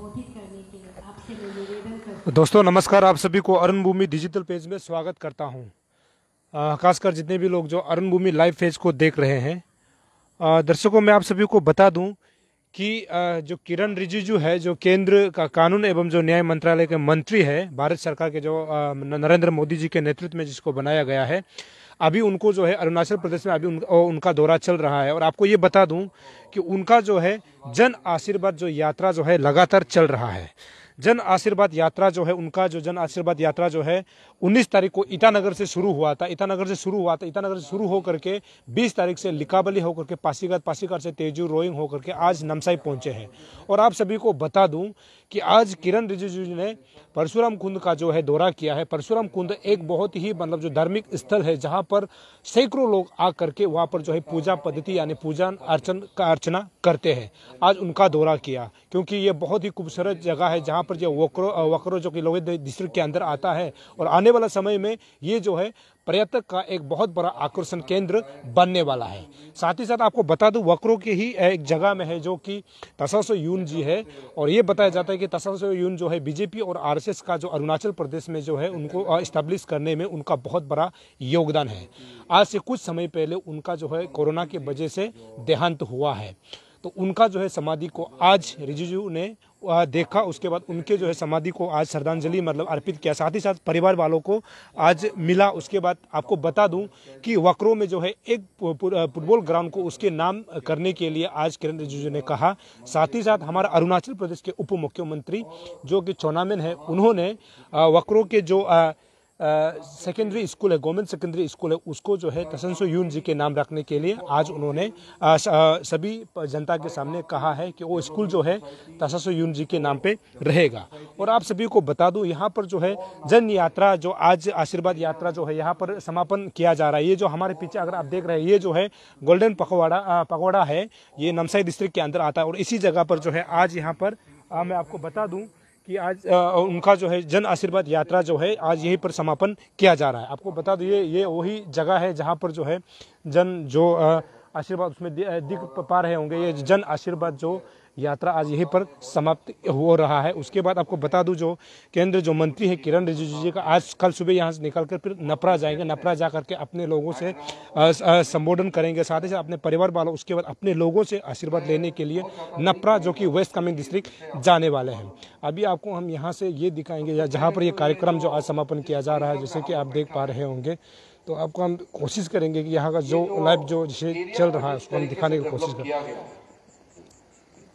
संबोधित करने के लिए आपसे मैं निवेदन करती दोस्तों नमस्कार। आप सभी को अरुण भूमि डिजिटल पेज में स्वागत करता हूं। खासकर जितने भी लोग जो अरुण भूमि लाइव पेज को देख रहे हैं, दर्शकों मैं आप सभी को बता दूं कि जो किरण रिजिजू है, जो केंद्र का कानून एवं जो न्याय मंत्रालय के मंत्री है भारत सरकार के, जो नरेंद्र मोदी जी के नेतृत्व में जिसको बनाया गया है, अभी उनको जो है अरुणाचल प्रदेश में अभी उनका दौरा चल रहा है। और आपको ये बता दूं कि उनका जो है जन आशीर्वाद जो यात्रा जो है लगातार चल रहा है। जन आशीर्वाद यात्रा जो है, उनका जो जन आशीर्वाद यात्रा जो है 19 तारीख को ईटानगर से शुरू हुआ था। ईटानगर से शुरू होकर के 20 तारीख से लिकाबली होकर के पासीघाट, पासीघाट से तेजू रोइंग होकर के आज नामसाई पहुंचे हैं। और आप सभी को बता दूं कि आज किरण रिजिजू ने परशुराम कुंड का जो है दौरा किया है। परशुराम कुंड एक बहुत ही मतलब जो धार्मिक स्थल है, जहां पर सैकड़ों लोग आकर के वहां पर जो है पूजा पद्धति यानी पूजा अर्चना करते हैं। आज उनका दौरा किया क्योंकि ये बहुत ही खूबसूरत जगह है, जहां पर जो वक्रो जो कि लोहित डिस्ट्रिक्ट के अंदर आता है। और आने वाला समय में ये जो है पर्यटक का एक बहुत बड़ा आकर्षण केंद्र बनने वाला है। साथ ही साथ आपको बता दूं, वक्रो के ही एक जगह में है जो कि तसासो यून जी है। और ये बताया जाता है कि तसासो यून जो है बीजेपी और आरएसएस का जो अरुणाचल प्रदेश में जो है उनको एस्टैब्लिश करने में उनका बहुत बड़ा योगदान है। आज से कुछ समय पहले उनका जो है कोरोना की वजह से देहांत हुआ है, तो उनका जो है समाधि को आज रिजिजू ने देखा। उसके बाद उनके जो है समाधि को आज श्रद्धांजलि मतलब अर्पित किया, साथ ही साथ परिवार वालों को आज मिला। उसके बाद आपको बता दूं कि वक्रो में जो है एक फुटबॉल ग्राउंड को उसके नाम करने के लिए आज किरण रिजिजू ने कहा। साथ ही साथ हमारा अरुणाचल प्रदेश के उप मुख्यमंत्री जो कि चोना मेन है, उन्होंने वक्रो के जो सेकेंडरी स्कूल है, गवर्नमेंट सेकेंडरी स्कूल है, उसको जो है तसंसो यून जी के नाम रखने के लिए आज उन्होंने सभी जनता के सामने कहा है कि वो स्कूल जो है तसंसो यून जी के नाम पे रहेगा। और आप सभी को बता दूं, यहाँ पर जो है जन यात्रा जो आज आशीर्वाद यात्रा जो है यहाँ पर समापन किया जा रहा है। ये जो हमारे पीछे अगर आप देख रहे हैं, ये जो है गोल्डन पगवाड़ा है, ये नामसाई डिस्ट्रिक्ट के अंदर आता है। और इसी जगह पर जो है आज यहाँ पर मैं आपको बता दूं कि आज उनका जो है जन आशीर्वाद यात्रा जो है आज यहीं पर समापन किया जा रहा है। आपको बता दो ये वही जगह है जहां पर जो है जन जो आशीर्वाद उसमें दिख पा रहे होंगे। ये जन आशीर्वाद जो यात्रा आज यहीं पर समाप्त हो रहा है। उसके बाद आपको बता दूं, जो केंद्र जो मंत्री है किरण रिजिजू जी का आज कल सुबह यहाँ से निकलकर फिर नपरा जाएंगे। नपरा जा करके अपने लोगों से संबोधन करेंगे, साथ ही साथ अपने परिवार वालों, उसके बाद अपने लोगों से आशीर्वाद लेने के लिए नपरा जो कि वेस्ट कामेंग डिस्ट्रिक्ट जाने वाले हैं। अभी आपको हम यहाँ से ये दिखाएंगे जहाँ पर ये कार्यक्रम जो आज समापन किया जा रहा है, जैसे कि आप देख पा रहे होंगे। तो आपको हम कोशिश करेंगे कि यहाँ का जो लाइव जो जिसे चल रहा है उसको हम दिखाने की कोशिश करें।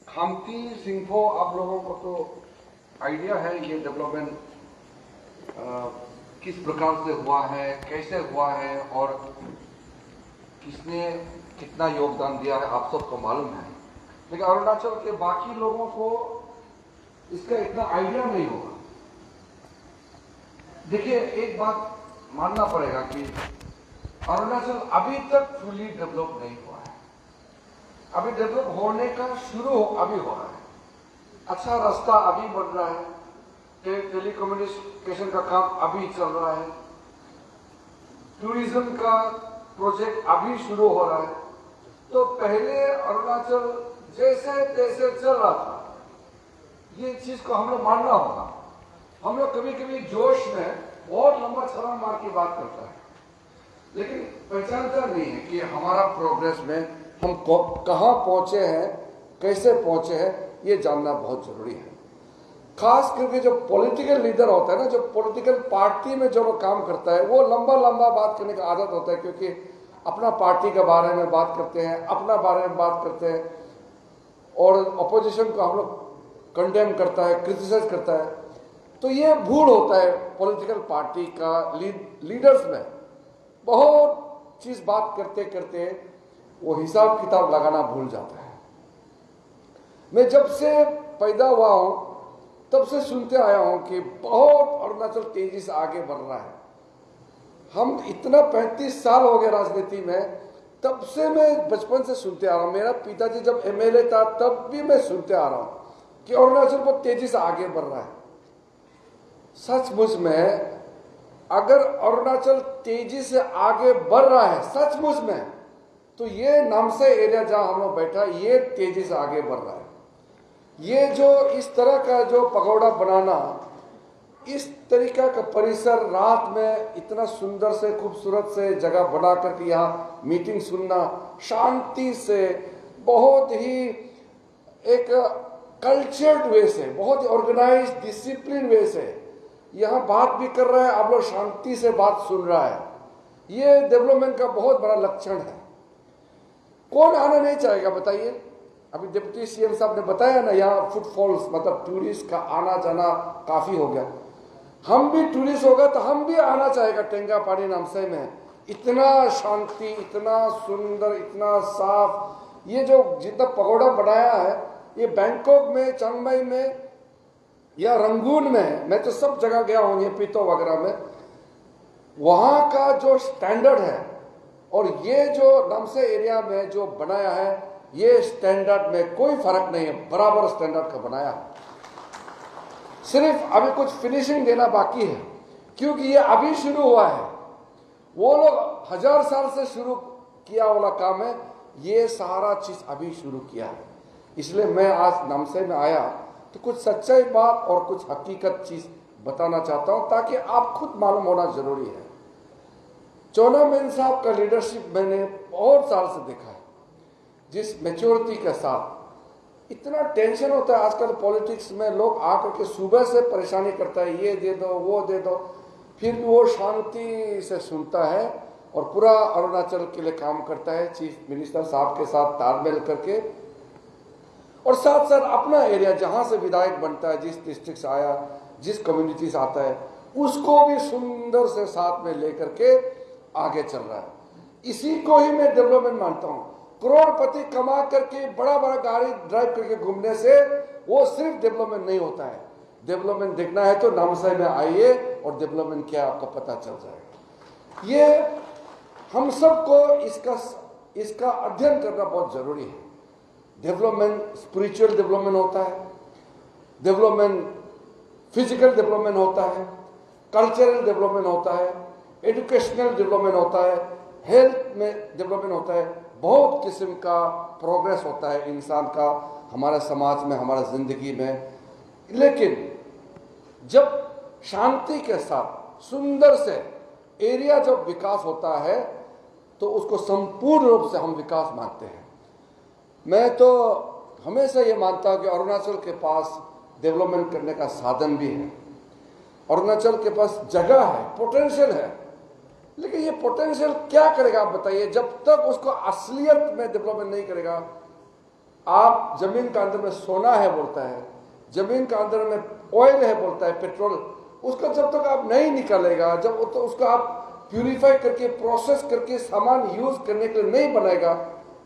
खामती सिंफो आप लोगों को तो आइडिया है ये डेवलपमेंट किस प्रकार से हुआ है, कैसे हुआ है और किसने कितना योगदान दिया है, आप सबको मालूम है। लेकिन अरुणाचल के बाकी लोगों को इसका इतना आइडिया नहीं होगा। देखिए, एक बात मानना पड़ेगा कि अरुणाचल अभी तक फुली डेवलप नहीं हुआ है। अभी डेवलप होने का शुरू अभी हो रहा है। अच्छा रास्ता अभी बन रहा है, टेलीकम्युनिकेशन का काम अभी चल रहा है, टूरिज्म का प्रोजेक्ट अभी शुरू हो रहा है। तो पहले अरुणाचल जैसे तैसे चल रहा था, ये चीज को हम लोग मानना होगा। हम लोग कभी कभी जोश में बहुत लंबा छलांग मार की बात करता है, लेकिन पहचानता नहीं है कि हमारा प्रोग्रेस में हम कहाँ पहुंचे हैं, कैसे पहुंचे हैं, ये जानना बहुत जरूरी है। खास करके जो पॉलिटिकल लीडर होता है ना, जो पॉलिटिकल पार्टी में जो लोग काम करता है, वो लंबा लंबा बात करने का आदत होता है, क्योंकि अपना पार्टी के बारे में बात करते हैं, अपना बारे में बात करते हैं, और अपोजिशन को हम लोग कंडेम करता है, क्रिटिसाइज करता है। तो ये भूल होता है पॉलिटिकल पार्टी का लीडर्स में। बहुत चीज बात करते करते वो हिसाब किताब लगाना भूल जाता है। मैं जब से पैदा हुआ हूं तब से सुनते आया हूं कि बहुत अरुणाचल तेजी से आगे बढ़ रहा है। हम इतना 35 साल हो गए राजनीति में, तब से मैं बचपन से सुनते आ रहा हूं। मेरा पिताजी जब एमएलए था तब भी मैं सुनते आ रहा हूं कि अरुणाचल बहुत तेजी से आगे बढ़ रहा है। सचमुच में अगर अरुणाचल तेजी से आगे बढ़ रहा है सचमुच में, तो ये नामसाई एरिया जहां हम लोग बैठा, ये तेजी से आगे बढ़ रहा है। ये जो इस तरह का जो पगोड़ा बनाना, इस तरीका का परिसर रात में इतना सुंदर से खूबसूरत से जगह बना करके यहाँ मीटिंग सुनना, शांति से, बहुत ही एक कल्चर्ड वे से, बहुत ही ऑर्गेनाइज डिसिप्लिन वे से यहाँ बात भी कर रहा है, आप लोग शांति से बात सुन रहा है। ये डेवलपमेंट का बहुत बड़ा लक्षण है। कौन आना नहीं चाहेगा बताइए? अभी डिप्टी सीएम साहब ने बताया ना, यहाँ फुटफॉल्स मतलब टूरिस्ट का आना जाना काफी हो गया। हम भी टूरिस्ट होगा तो हम भी आना चाहेगा टेंगापानी नामसाई में। इतना शांति, इतना सुंदर, इतना साफ। ये जो जितना पगोड़ा बनाया है, ये बैंकॉक में, चिंग में या रंगून में, मैं तो सब जगह गया हूं, ये पीतो वगैरह में, वहां का जो स्टैंडर्ड है और ये जो नामसाई एरिया में जो बनाया है, ये स्टैंडर्ड में कोई फर्क नहीं है, बराबर स्टैंडर्ड का बनाया है। सिर्फ अभी कुछ फिनिशिंग देना बाकी है, क्योंकि ये अभी शुरू हुआ है। वो लोग 1000 साल से शुरू किया वाला काम है, ये सारा चीज अभी शुरू किया है। इसलिए मैं आज नामसाई में आया तो कुछ सच्चाई बात और कुछ हकीकत चीज बताना चाहता हूं, ताकि आप खुद मालूम होना जरूरी है। चोना मेन साहब का लीडरशिप मैंने बहुत साल से देखा है, जिस मेच्योरिटी के साथ। इतना टेंशन होता है आजकल पॉलिटिक्स में, लोग आकर के सुबह से परेशानी करता है, ये दे दो वो दे दो, फिर भी वो शांति से सुनता है और पूरा अरुणाचल के लिए काम करता है, चीफ मिनिस्टर साहब के साथ तालमेल करके। और साथ साथ अपना एरिया जहां से विधायक बनता है, जिस डिस्ट्रिक्ट से आया, जिस कम्युनिटी से आता है, उसको भी सुंदर से साथ में लेकर के आगे चल रहा है। इसी को ही मैं डेवलपमेंट मानता हूं। करोड़पति कमा करके बड़ा बड़ा गाड़ी ड्राइव करके घूमने से वो सिर्फ डेवलपमेंट नहीं होता है। डेवलपमेंट देखना है तो नामसाई में आइए और डेवलपमेंट क्या आपको पता चल जाएगा। ये हम सबको इसका अध्ययन करना बहुत जरूरी है। डेवलपमेंट स्पिरिचुअल डेवलपमेंट होता है, डेवलपमेंट फिजिकल डेवलपमेंट होता है, कल्चरल डेवलपमेंट होता है, एजुकेशनल डेवलपमेंट होता है, हेल्थ में डेवलपमेंट होता है। बहुत किस्म का प्रोग्रेस होता है इंसान का, हमारे समाज में, हमारा जिंदगी में। लेकिन जब शांति के साथ सुंदर से एरिया जब विकास होता है तो उसको संपूर्ण रूप से हम विकास मानते हैं। मैं तो हमेशा ये मानता हूं कि अरुणाचल के पास डेवलपमेंट करने का साधन भी है, अरुणाचल के पास जगह है, पोटेंशियल है। लेकिन ये पोटेंशियल क्या करेगा आप बताइए? जब तक उसको असलियत में डेवलपमेंट नहीं करेगा। आप जमीन का अंदर में सोना है बोलता है, जमीन का अंदर में ऑयल है बोलता है, पेट्रोल, उसका जब तक आप नहीं निकालेगा, जब तो उसको आप प्यूरिफाई करके प्रोसेस करके सामान यूज करने के लिए नहीं बनाएगा,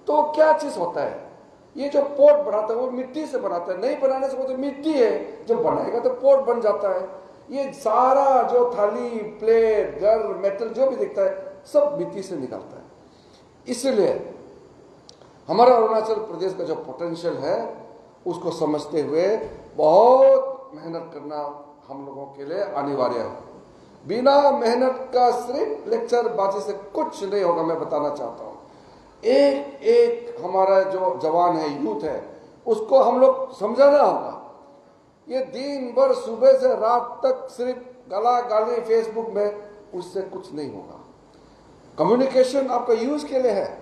तो क्या चीज होता है? ये जो पोर्ट बनाता है वो मिट्टी से बनाता है, नहीं बनाने से वो तो मिट्टी है, जब बनाएगा तो पोर्ट बन जाता है। ये सारा जो थाली, प्लेट, घर, मेटल जो भी दिखता है सब मिट्टी से निकलता है। इसलिए हमारा अरुणाचल प्रदेश का जो पोटेंशियल है उसको समझते हुए बहुत मेहनत करना हम लोगों के लिए अनिवार्य है। बिना मेहनत का सिर्फ लेक्चर बाजी से कुछ नहीं होगा, मैं बताना चाहता हूँ। एक एक हमारा जो जवान है, यूथ है, उसको हम लोग समझाना होगा। ये दिन भर सुबह से रात तक सिर्फ गाला गाली फेसबुक में, उससे कुछ नहीं होगा। कम्युनिकेशन आपका यूज के लिए है,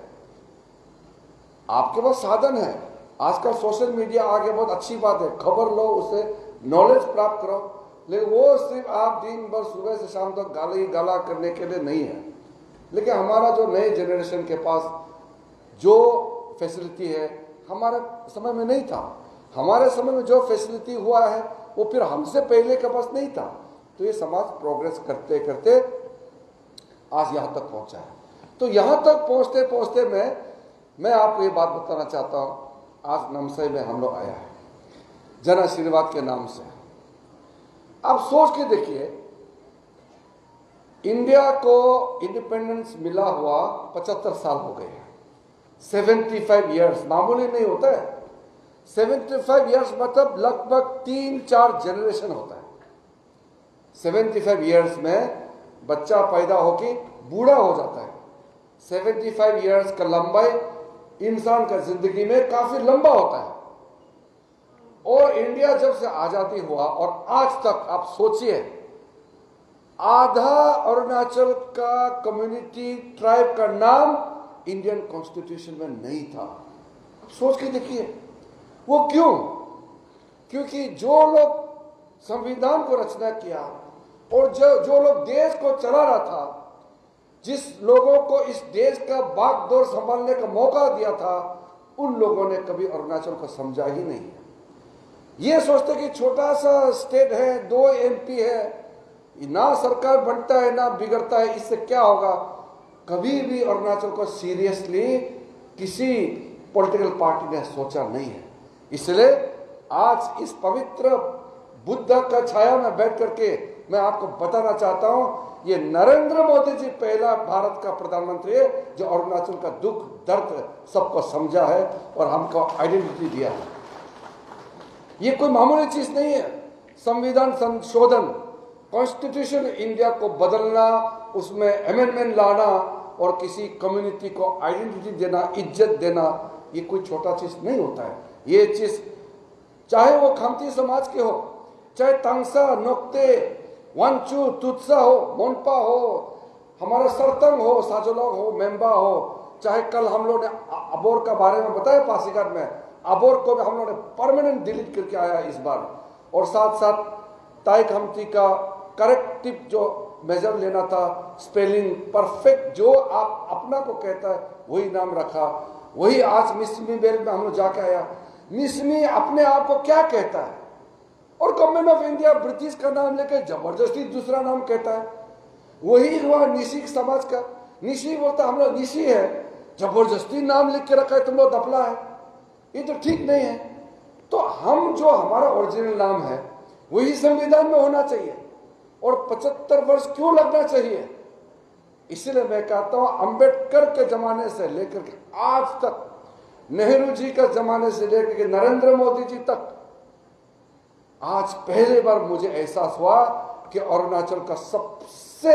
आपके पास साधन है। आजकल सोशल मीडिया आगे बहुत अच्छी बात है, खबर लो, उससे नॉलेज प्राप्त करो। लेकिन वो सिर्फ आप दिन भर सुबह से शाम तक गाली गाला करने के लिए नहीं है। लेकिन हमारा जो नए जनरेशन के पास जो फैसिलिटी है, हमारे समय में नहीं था। हमारे समय में जो फैसिलिटी हुआ है वो फिर हमसे पहले के पास नहीं था। तो ये समाज प्रोग्रेस करते करते आज यहाँ तक पहुंचा है। तो यहाँ तक पहुंचते पहुंचते मैं आपको ये बात बताना चाहता हूँ। आज नामसाई में हम लोग आया है जन आशीर्वाद के नाम से। आप सोच के देखिए, इंडिया को इंडिपेंडेंस मिला हुआ 75 साल हो गए हैं। 75 इयर्स मामूली नहीं होता है। 75 इयर्स मतलब लगभग 3-4 जनरेशन होता है। 75 इयर्स में बच्चा पैदा होके बूढ़ा हो जाता है। 75 इयर्स का लंबाई इंसान का जिंदगी में काफी लंबा होता है। और इंडिया जब से आजादी हुआ और आज तक आप सोचिए, आधा अरुणाचल का कम्युनिटी ट्राइब का नाम इंडियन कॉन्स्टिट्यूशन में नहीं था। सोच के देखिए वो क्यों? क्योंकि जो लोग संविधान को रचना किया और जो लोग देश को चला रहा था, जिस लोगों को इस देश का बागडोर संभालने का मौका दिया था, उन लोगों ने कभी अरुणाचल को समझा ही नहीं है। ये सोचते कि छोटा सा स्टेट है, 2 MP है, ना सरकार बनता है ना बिगड़ता है, इससे क्या होगा। कभी भी अरुणाचल को सीरियसली किसी पॉलिटिकल पार्टी ने सोचा नहीं है। इसलिए आज इस पवित्र बुद्ध का छाया में बैठ करके मैं आपको बताना चाहता हूं, ये नरेंद्र मोदी जी पहला भारत का प्रधानमंत्री है जो अरुणाचल का दुख दर्द सबको समझा है और हमको आइडेंटिटी दिया है। ये कोई मामूली चीज नहीं है। संविधान संशोधन, कॉन्स्टिट्यूशन इंडिया को बदलना, उसमें अमेंडमेंट लाना और किसी कम्युनिटी को आइडेंटिटी देना, इज्जत देना, ये कोई छोटा चीज नहीं होता है। ये चीज चाहे वो खामती समाज के हो, चाहे तांगसा, नोक्ते, वांचू, तुत्सा हो, मोनपा हो, हमारा सरतंग हो, साजोलॉग हो, मेंबा हो, चाहे कल हम लोग ने अबोर का बारे में बताया पासीघाट में, अबोर को भी हम लोग ने परमानेंट डिलीट करके आया इस बार, और साथ साथ ताई खामती का करेक्टिव जो मेजर लेना था, स्पेलिंग परफेक्ट जो आप अपना को कहता है वही नाम रखा। वही आज मिसमी बेल में हम लोग जाके आया, मिसमी अपने आप को क्या कहता है और गवर्नमेंट ऑफ इंडिया ब्रिटिश का नाम लेकर जबरदस्ती दूसरा नाम कहता है। वही हुआ निशी समाज का, निशी बोलता हम लोग निशी है, जबरदस्ती नाम लिख के रखा है तुम लोग दफला है, ये तो ठीक नहीं है। तो हम जो हमारा ओरिजिनल नाम है वही संविधान में होना चाहिए और 75 वर्ष क्यों लगना चाहिए। इसलिए मैं कहता हूं अंबेडकर के जमाने से लेकर के आज तक, नेहरू जी का जमाने से लेकर के नरेंद्र मोदी जी तक, आज पहली बार मुझे एहसास हुआ कि अरुणाचल का सबसे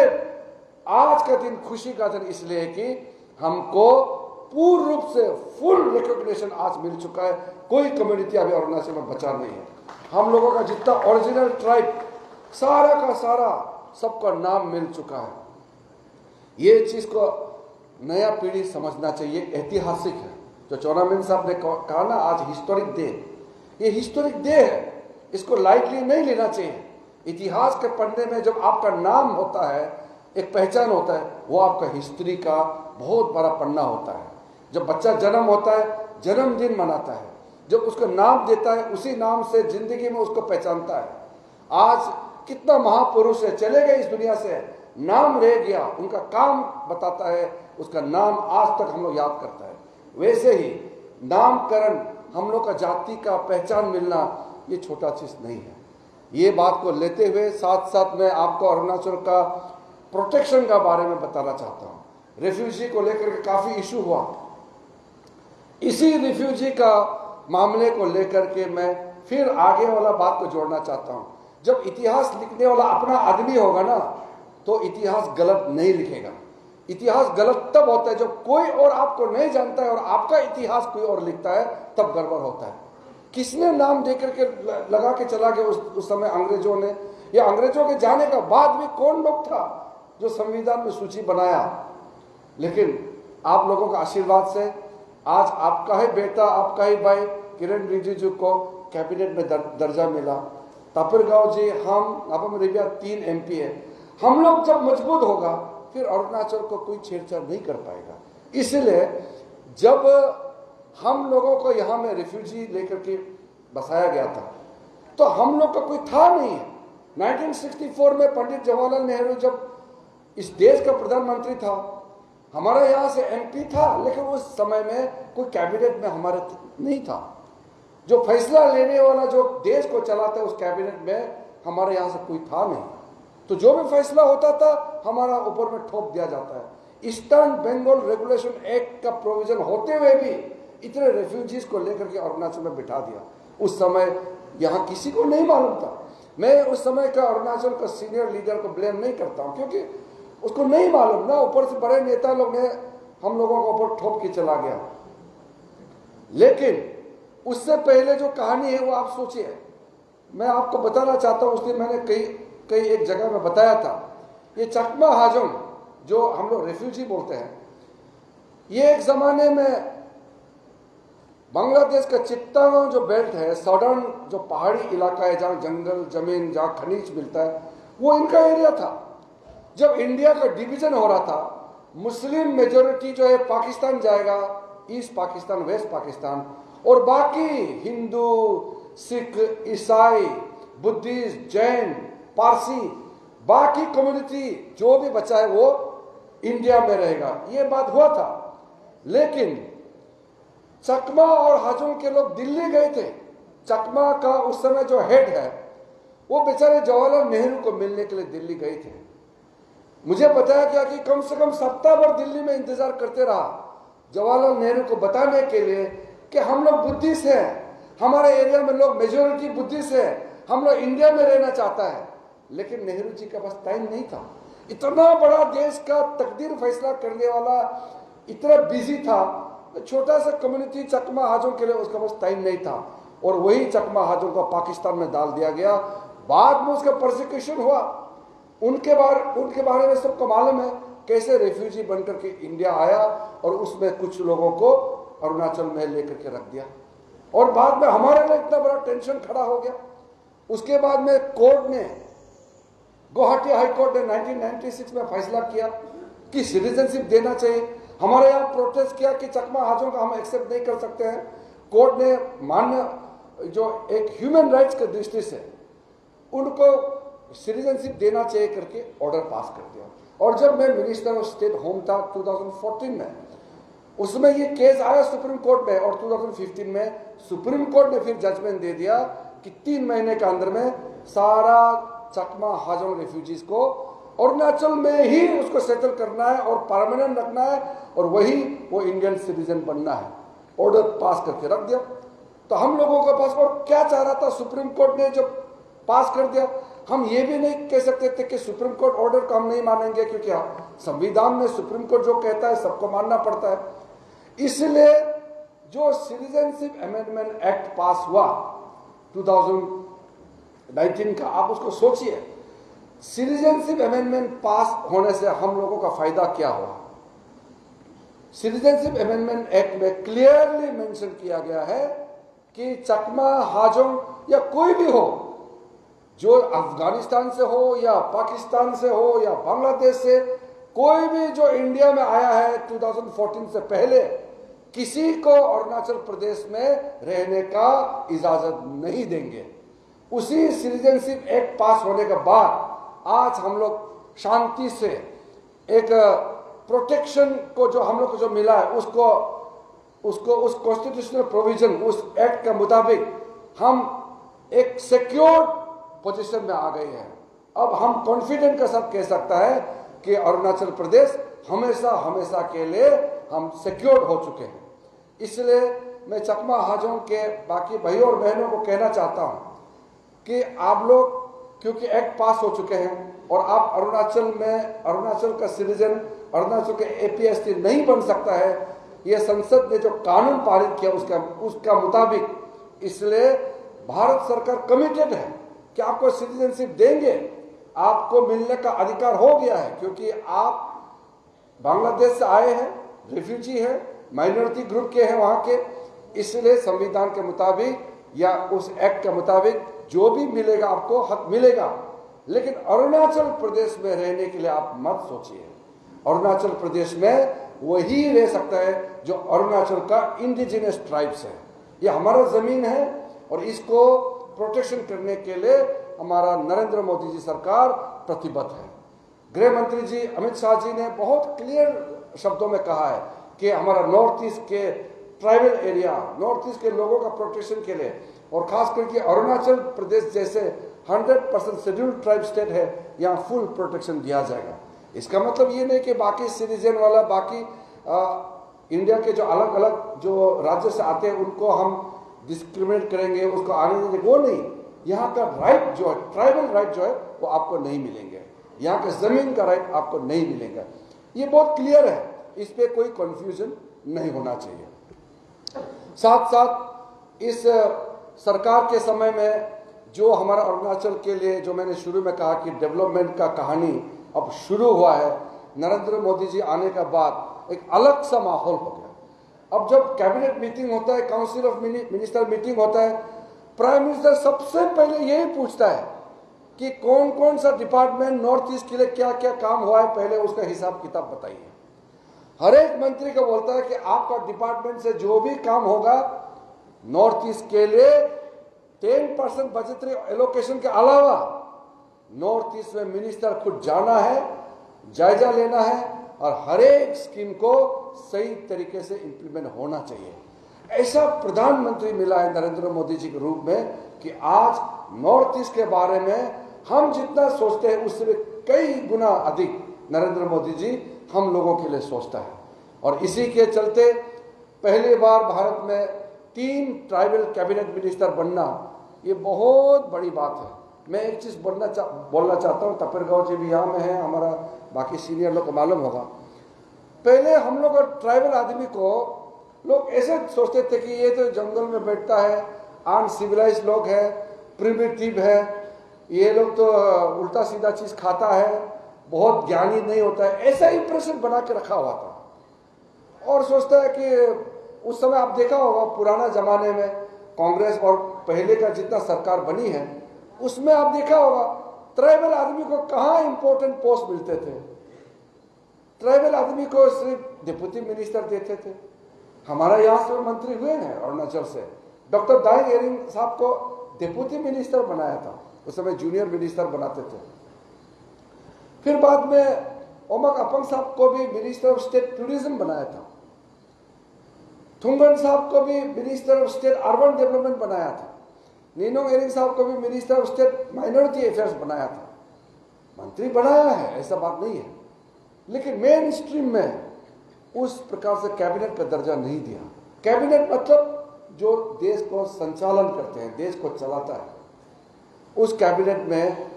आज का दिन खुशी का दिन इसलिए है कि हमको पूर्ण रूप से फुल रिकॉग्निशन आज मिल चुका है। कोई कम्युनिटी अभी अरुणाचल में बचा नहीं है। हम लोगों का जितना ओरिजिनल ट्राइब सारा का सारा सबका नाम मिल चुका है। ये चीज को नया पीढ़ी समझना चाहिए, ऐतिहासिक है। जो चौनामिन साहब ने कहा ना आज हिस्टोरिक डे, ये हिस्टोरिक डे है, इसको लाइटली नहीं लेना चाहिए। इतिहास के पन्ने में जब आपका नाम होता है, एक पहचान होता है, वो आपका हिस्ट्री का बहुत बड़ा पन्ना होता है। जब बच्चा जन्म होता है, जन्मदिन मनाता है, जब उसको नाम देता है, उसी नाम से जिंदगी में उसको पहचानता है। आज कितना महापुरुष है, चले गए इस दुनिया से, नाम रह गया, उनका काम बताता है, उसका नाम आज तक हम लोग याद करता है। वैसे ही नामकरण, हम लोग का जाति का पहचान मिलना, ये छोटा चीज नहीं है। ये बात को लेते हुए साथ साथ मैं आपको अरुणाचल का प्रोटेक्शन का बारे में बताना चाहता हूँ। रिफ्यूजी को लेकर के काफी इशू हुआ, इसी रिफ्यूजी का मामले को लेकर के मैं फिर आगे वाला बात को जोड़ना चाहता हूँ। जब इतिहास लिखने वाला अपना आदमी होगा ना, तो इतिहास गलत नहीं लिखेगा। इतिहास गलत तब होता है जब कोई और आपको नहीं जानता है और आपका इतिहास कोई और लिखता है, तब गड़बड़ होता है। किसने नाम देकर के लगा के चला गया उस समय अंग्रेजों ने, या अंग्रेजों के जाने का बाद भी कौन लोग था जो संविधान में सूची बनाया। लेकिन आप लोगों का आशीर्वाद से आज आपका ही बेटा, आपका ही भाई किरण रिजिजू को कैबिनेट में दर्जा मिला। तापिरगांव जी, हम नापम रेबिया 3 MP है। हम लोग जब मजबूत होगा फिर अरुणाचल को कोई छेड़छाड़ नहीं कर पाएगा। इसलिए जब हम लोगों को यहाँ में रिफ्यूजी लेकर के बसाया गया था, तो हम लोग का कोई था नहीं है। 1964 में पंडित जवाहरलाल नेहरू जब इस देश का प्रधानमंत्री था, हमारा यहाँ से MP था, लेकिन उस समय में कोई कैबिनेट में हमारे नहीं था। जो फैसला लेने वाला जो देश को चलाता है, उस कैबिनेट में हमारे यहाँ से कोई था नहीं। तो जो भी फैसला होता था हमारा ऊपर में ठोक दिया जाता है। ईस्टर्न बंगाल रेगुलेशन एक्ट का प्रोविजन होते हुए भी इतने रेफ्यूजीज को लेकर के अरुणाचल में बिठा दिया। उस समय यहाँ किसी को नहीं मालूम था। मैं उस समय का अरुणाचल का सीनियर लीडर को ब्लेम नहीं करता हूँ, क्योंकि उसको नहीं मालूम ना, ऊपर से बड़े नेता लोग ने हम लोगों को ऊपर ठोक के चला गया। लेकिन उससे पहले जो कहानी है वो आप सोचिए। मैं आपको बताना चाहता हूं, उसने मैंने कई एक जगह में बताया था। ये चकमा हाजोंग जो हम लोग रेफ्यूजी बोलते हैं, ये एक जमाने में बांग्लादेश का चित्तागोंग जो बेल्ट है, सदर्न जो पहाड़ी इलाका है जहां जंगल जमीन जहां खनिज मिलता है, वो इनका एरिया था। जब इंडिया का डिवीजन हो रहा था, मुस्लिम मेजोरिटी जो है पाकिस्तान जाएगा, ईस्ट पाकिस्तान वेस्ट पाकिस्तान, और बाकी हिंदू सिख ईसाई बुद्धिस्ट जैन पारसी बाकी कम्युनिटी जो भी बचा है वो इंडिया में रहेगा। ये बात हुआ था। लेकिन चकमा और हाजोंग के लोग दिल्ली गए थे। चकमा का उस समय जो हेड है वो बेचारे जवाहरलाल नेहरू को मिलने के लिए दिल्ली गए थे। मुझे बताया गया कि कम से कम सप्ताह भर दिल्ली में इंतजार करते रहा जवाहरलाल नेहरू को बताने के लिए कि हम लोग बुद्धिस्ट हैं, हमारे एरिया में लोग मेजोरिटी बुद्धिस्ट है, हम लोग इंडिया में रहना चाहता है। लेकिन नेहरू जी के पास टाइम नहीं था। इतना बड़ा देश का तकदीर फैसला करने वाला इतना बिजी था, छोटा सा कम्युनिटी चकमा हाजोंग के लिए उसके पास टाइम नहीं था। और वही चकमा हाजोंग को पाकिस्तान में डाल दिया गया। बाद में उसका प्रोसिक्यूशन हुआ। उनके बारे में सबको मालूम है कैसे रेफ्यूजी बनकर के इंडिया आया और उसमें कुछ लोगों को अरुणाचल में लेकर के रख दिया। और बाद में हमारे लिए इतना बड़ा टेंशन खड़ा हो गया। उसके बाद में कोर्ट ने, गुवाहाटी हाई कोर्ट ने 1996 में फैसला किया कि सिटीजनशिप देना चाहिए। हमारे यहाँ प्रोटेस्ट किया कि चकमा हाजोंग का हम एक्सेप्ट नहीं कर सकते हैं। कोर्ट ने मान्य जो एक ह्यूमन राइट्स की दृष्टि से उनको सिटीजनशिप देना चाहिए करके ऑर्डर पास कर दिया। और जब मैं मिनिस्टर ऑफ स्टेट होम था 2014 में, उसमें ये केस आया सुप्रीम कोर्ट में, और 2015 में सुप्रीम कोर्ट ने फिर जजमेंट दे दिया कि 3 महीने के अंदर में सारा चकमा हाजोंग रेफ्यूजीज को अरुणाचल में ही उसको सेटल करना है और परमानेंट रखना है और वही वो इंडियन सिटीजन बनना है। ऑर्डर पास करके रख दिया। तो हम लोगों के पास और क्या चाह रहा था, सुप्रीम कोर्ट ने जब पास कर दिया, हम ये भी नहीं कह सकते थे कि सुप्रीम कोर्ट ऑर्डर को हम नहीं मानेंगे, क्योंकि संविधान में सुप्रीम कोर्ट जो कहता है सबको मानना पड़ता है। इसलिए जो सिटीजनशिप अमेंडमेंट एक्ट पास हुआ 2019 का, आप उसको सोचिए। सिटीजनशिप अमेंडमेंट पास होने से हम लोगों का फायदा क्या हुआ? सिटीजनशिप अमेंडमेंट एक्ट में क्लियरली मेंशन किया गया है कि चकमा हाजोंग या कोई भी हो, जो अफगानिस्तान से हो या पाकिस्तान से हो या बांग्लादेश से, कोई भी जो इंडिया में आया है 2014 से पहले, किसी को अरुणाचल प्रदेश में रहने का इजाजत नहीं देंगे। उसी सिटीजनशिप एक्ट पास होने के बाद आज हम लोग शांति से एक प्रोटेक्शन को जो हम लोग को जो मिला है उसको उस कॉन्स्टिट्यूशनल प्रोविजन, उस एक्ट के मुताबिक हम एक सिक्योर पोजीशन में आ गए हैं। अब हम कॉन्फिडेंट के साथ कह सकता है कि अरुणाचल प्रदेश हमेशा हमेशा के लिए हम सिक्योर हो चुके हैं। इसलिए मैं चकमा हाजोंग के बाकी भाइयों और बहनों को कहना चाहता हूं कि आप लोग, क्योंकि एक्ट पास हो चुके हैं और आप अरुणाचल का सिटीजन, अरुणाचल के APST नहीं बन सकता है, यह संसद ने जो कानून पारित किया उसका मुताबिक, इसलिए भारत सरकार कमिटेड है कि आपको सिटीजनशिप देंगे। आपको मिलने का अधिकार हो गया है, क्योंकि आप बांग्लादेश से आए हैं, रिफ्यूजी हैं, माइनॉरिटी ग्रुप के हैं वहां के। इसलिए संविधान के मुताबिक या उस एक्ट के मुताबिक जो भी मिलेगा आपको हक मिलेगा। लेकिन अरुणाचल प्रदेश में रहने के लिए आप मत सोचिए। अरुणाचल प्रदेश में वही रह सकता है जो अरुणाचल का इंडिजिनस ट्राइब्स है। ये हमारा जमीन है और इसको प्रोटेक्शन करने के लिए हमारा नरेंद्र मोदी जी सरकार प्रतिबद्ध है। गृह मंत्री जी अमित शाह जी ने बहुत क्लियर शब्दों में कहा है कि हमारा नॉर्थ ईस्ट के ट्राइबल एरिया, नॉर्थ ईस्ट के लोगों का प्रोटेक्शन के लिए, और खास करके अरुणाचल प्रदेश जैसे 100% शेड्यूल्ड ट्राइब स्टेट है, यहाँ फुल प्रोटेक्शन दिया जाएगा। इसका मतलब ये नहीं कि बाकी सिटीजन वाला, बाकी इंडिया के जो अलग अलग जो राज्य से आते हैं उनको हम डिस्क्रिमिनेट करेंगे, उसको आने देंगे, वो नहीं। यहाँ का राइट जो है, ट्राइबल राइट जो है, वो आपको नहीं मिलेंगे। यहाँ के जमीन का राइट आपको नहीं मिलेगा। ये बहुत क्लियर है, इस पे कोई कंफ्यूजन नहीं होना चाहिए। साथ साथ इस सरकार के समय में जो हमारा अरुणाचल के लिए, जो मैंने शुरू में कहा कि डेवलपमेंट का कहानी अब शुरू हुआ है, नरेंद्र मोदी जी आने के बाद एक अलग सा माहौल हो गया। अब जब कैबिनेट मीटिंग होता है, काउंसिल ऑफ मिनिस्टर मीटिंग होता है, प्राइम मिनिस्टर सबसे पहले यही पूछता है कि कौन कौन सा डिपार्टमेंट नॉर्थ ईस्ट के लिए क्या क्या काम हुआ है, पहले उसका हिसाब किताब बताइए। हर एक मंत्री को बोलता है कि आपका डिपार्टमेंट से जो भी काम होगा नॉर्थ ईस्ट के लिए 10% बजटरी एलोकेशन के अलावा नॉर्थ ईस्ट में मिनिस्टर खुद जाना है, जायजा लेना है और हर एक स्कीम को सही तरीके से इंप्लीमेंट होना चाहिए। ऐसा प्रधानमंत्री मिला है नरेंद्र मोदी जी के रूप में कि आज नॉर्थ ईस्ट के बारे में हम जितना सोचते हैं उससे भी कई गुना अधिक नरेंद्र मोदी जी हम लोगों के लिए सोचता है। और इसी के चलते पहली बार भारत में 3 ट्राइबल कैबिनेट मिनिस्टर बनना ये बहुत बड़ी बात है। मैं एक चीज़ बोलना चाहता हूँ, तपेर गाँव जी भी यहाँ में है, हमारा बाकी सीनियर लोग को मालूम होगा। पहले हम लोग ट्राइबल आदमी को लोग ऐसे सोचते थे कि ये तो जंगल में बैठता है, अनसिविलाइज लोग है, प्रिमिटिव है, ये लोग तो उल्टा सीधा चीज़ खाता है, बहुत ज्ञानी नहीं होता है, ऐसा इंप्रेशन बना के रखा हुआ था। और सोचता है कि उस समय आप देखा होगा पुराना जमाने में कांग्रेस और पहले का जितना सरकार बनी है उसमें आप देखा होगा ट्राइबल आदमी को कहाँ इंपॉर्टेंट पोस्ट मिलते थे। ट्राइबल आदमी को सिर्फ डिप्टी मिनिस्टर देते थे। हमारा यहाँ से मंत्री हुए हैं अरुणाचल से, डॉक्टर दाइंग एरिंग साहब को डिप्टी मिनिस्टर बनाया था, उस समय जूनियर मिनिस्टर बनाते थे। फिर बाद में ओमक अपंग साहब को भी मिनिस्टर ऑफ स्टेट टूरिज्म बनाया था। थुंगन साहब को भी minister of state urban development बनाया था। नीनोंग एरिंग साहब को भी minister of state minority affairs बनाया था। मंत्री बनाया है, ऐसा बात नहीं है, लेकिन मेन स्ट्रीम में उस प्रकार से कैबिनेट का दर्जा नहीं दिया। कैबिनेट मतलब जो देश को संचालन करते हैं, देश को चलाता है, उस कैबिनेट में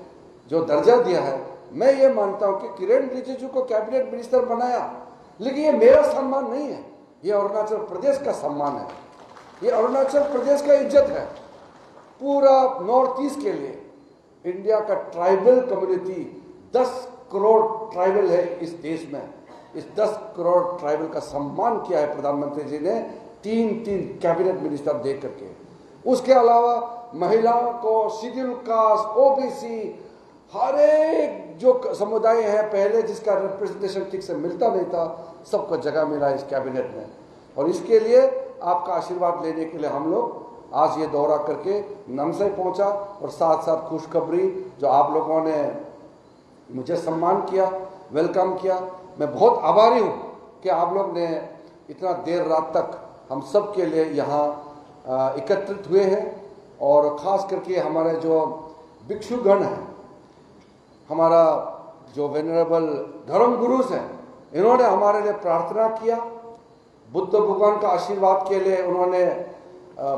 जो दर्जा दिया है, मैं ये मानता हूं कि किरण रिजिजू को कैबिनेट मिनिस्टर बनाया, लेकिन ये मेरा सम्मान नहीं है, ये अरुणाचल प्रदेश का सम्मान है, ये अरुणाचल प्रदेश का इज्जत है। पूरा नॉर्थ ईस्ट के लिए इंडिया का ट्राइबल कम्युनिटी 10 करोड़ ट्राइबल है इस देश में। इस 10 करोड़ ट्राइबल का सम्मान किया है प्रधानमंत्री जी ने 3 कैबिनेट मिनिस्टर दे करके। उसके अलावा महिलाओं को, शेड्यूल कास्ट, ओबीसी, हर एक जो समुदाय है पहले जिसका रिप्रेजेंटेशन ठीक से मिलता नहीं था, सबको जगह मिला इस कैबिनेट में। और इसके लिए आपका आशीर्वाद लेने के लिए हम लोग आज ये दौरा करके नामसाई पहुंचा, और साथ साथ खुशखबरी जो आप लोगों ने मुझे सम्मान किया, वेलकम किया, मैं बहुत आभारी हूँ कि आप लोग ने इतना देर रात तक हम सब के लिए यहाँ एकत्रित हुए हैं। और ख़ास करके हमारे जो भिक्षुगण हैं, हमारा जो वेनरेबल धर्म गुरुज हैं, इन्होंने हमारे लिए प्रार्थना किया, बुद्ध भगवान का आशीर्वाद के लिए उन्होंने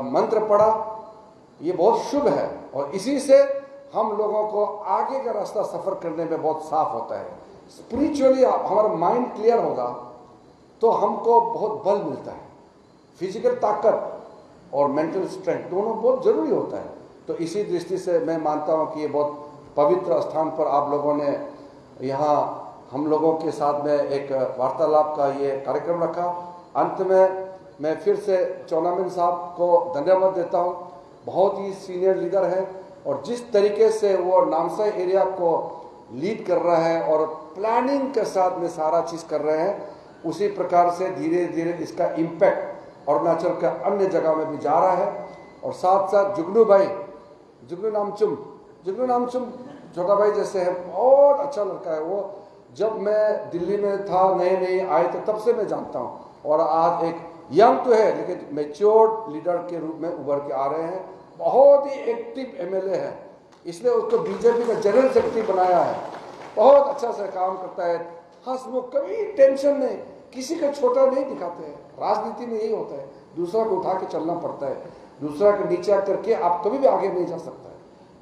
मंत्र पढ़ा। ये बहुत शुभ है और इसी से हम लोगों को आगे का रास्ता सफ़र करने में बहुत साफ होता है। स्पिरिचुअली हमारा माइंड क्लियर होगा तो हमको बहुत बल मिलता है। फिजिकल ताकत और मेंटल स्ट्रेंथ दोनों बहुत ज़रूरी होता है। तो इसी दृष्टि से मैं मानता हूँ कि ये बहुत पवित्र स्थान पर आप लोगों ने यहाँ हम लोगों के साथ में एक वार्तालाप का ये कार्यक्रम रखा। अंत में मैं फिर से चौनामिन साहब को धन्यवाद देता हूँ। बहुत ही सीनियर लीडर है और जिस तरीके से वो नामसाई एरिया को लीड कर रहा है और प्लानिंग के साथ में सारा चीज़ कर रहे हैं, उसी प्रकार से धीरे धीरे इसका इम्पैक्ट अरुणाचल के अन्य जगह में भी जा रहा है। और साथ साथ जुगनू भाई, जुगनू नामचुम छोटा भाई जैसे है, बहुत अच्छा लड़का है वो। जब मैं दिल्ली में था, नए आए थे, तब से मैं जानता हूँ। और आज एक यंग तो है लेकिन मैच्योर्ड लीडर के रूप में उभर के आ रहे हैं। बहुत ही एक्टिव एमएलए है, इसलिए उसको बीजेपी का जनरल सेक्रेटरी बनाया है। बहुत अच्छा से काम करता है, हंसमुख, कभी टेंशन नहीं, किसी का छोटा नहीं दिखाते हैं। राजनीति में यही होता है, दूसरा को उठा के चलना पड़ता है, दूसरा को नीचा करके आप कभी भी आगे नहीं जा सकता है।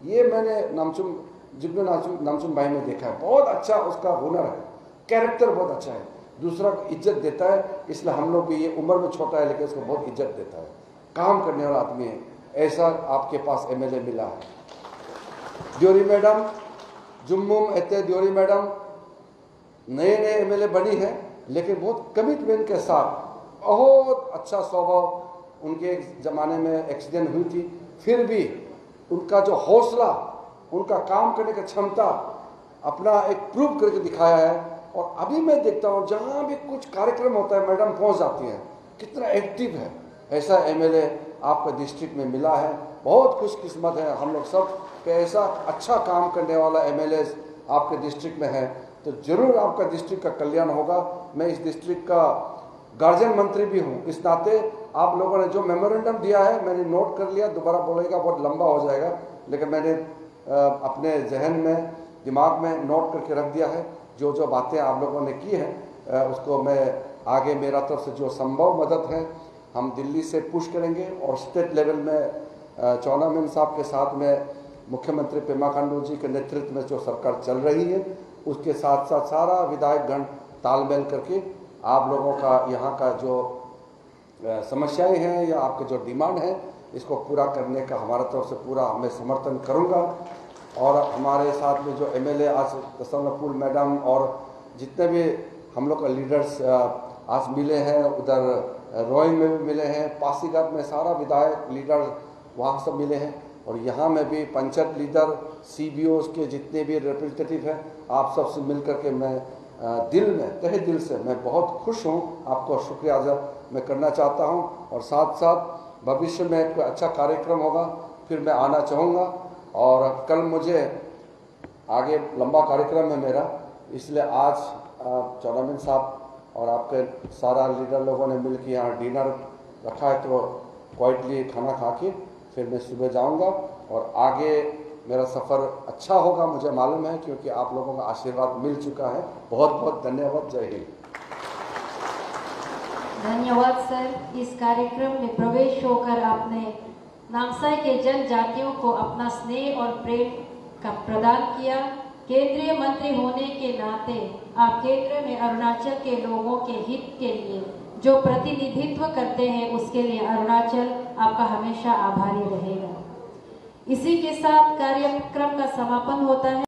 ये मैंने नामचुम भाई में देखा है, बहुत अच्छा उसका हुनर है, कैरेक्टर बहुत अच्छा है, दूसरा को इज्जत देता है। इसलिए हम लोग भी, ये उम्र में छोटा है लेकिन उसको बहुत इज्जत देता है। काम करने वाला आदमी है, ऐसा आपके पास एमएलए मिला है। दियोरी मैडम, जुम्मुम एते दियोरी मैडम नए एमएलए बनी है, लेकिन बहुत कमिटमेंट के साथ, बहुत अच्छा स्वभाव। उनके एक ज़माने में एक्सीडेंट हुई थी, फिर भी उनका जो हौसला, उनका काम करने की क्षमता अपना एक प्रूव करके दिखाया है। और अभी मैं देखता हूँ जहाँ भी कुछ कार्यक्रम होता है मैडम पहुँच जाती हैं, कितना एक्टिव है। ऐसा एमएलए आपका डिस्ट्रिक्ट में मिला है, बहुत खुशकिस्मत है हम लोग सब कि ऐसा अच्छा काम करने वाला एमएलए आपके डिस्ट्रिक्ट में है। तो जरूर आपका डिस्ट्रिक्ट का कल्याण होगा। मैं इस डिस्ट्रिक्ट का गार्जियन मंत्री भी हूँ, इस नाते आप लोगों ने जो मेमोरेंडम दिया है मैंने नोट कर लिया, दोबारा बोलेगा बहुत लंबा हो जाएगा, लेकिन मैंने अपने जहन में, दिमाग में नोट करके रख दिया है। जो जो बातें आप लोगों ने की हैं उसको मैं आगे, मेरा तरफ से जो संभव मदद है हम दिल्ली से पुश करेंगे। और स्टेट लेवल में चौनामेन साहब के साथ में मुख्यमंत्री पेमा खांडू जी के नेतृत्व में जो सरकार चल रही है, उसके साथ साथ सारा विधायकगण तालमेल करके आप लोगों का यहाँ का जो समस्याएं हैं या आपके जो डिमांड है, इसको पूरा करने का हमारा तरफ से पूरा मैं समर्थन करूँगा। और हमारे साथ में जो एमएलए आज दशरथपुर मैडम और जितने भी हम लोग का लीडर्स आज मिले हैं, उधर रोइंग में भी मिले हैं, पासीघाट में सारा विधायक लीडर वहाँ सब मिले हैं, और यहाँ में भी पंचायत लीडर, सीबीओस के जितने भी रिप्रेजेंटेटिव हैं, आप सबसे मिल करके मैं दिल में, तहे दिल से मैं बहुत खुश हूँ। आपको शुक्रिया अदा मैं करना चाहता हूँ। और साथ साथ भविष्य में कोई अच्छा कार्यक्रम होगा फिर मैं आना चाहूँगा। और कल मुझे आगे लंबा कार्यक्रम है मेरा, इसलिए आज चौनामेन साहब और आपके सारा लीडर लोगों ने मिलकर यहाँ डिनर रखा है, तो क्वाइटली खाना खा के फिर मैं सुबह जाऊँगा। और आगे मेरा सफ़र अच्छा होगा मुझे मालूम है, क्योंकि आप लोगों का आशीर्वाद मिल चुका है। बहुत बहुत धन्यवाद। जय हिंद। धन्यवाद सर। इस कार्यक्रम में प्रवेश होकर आपने नामसाई के जनजातियों को अपना स्नेह और प्रेम का प्रदान किया। केंद्रीय मंत्री होने के नाते आप केंद्र में अरुणाचल के लोगों के हित के लिए जो प्रतिनिधित्व करते हैं, उसके लिए अरुणाचल आपका हमेशा आभारी रहेगा। इसी के साथ कार्यक्रम का समापन होता है।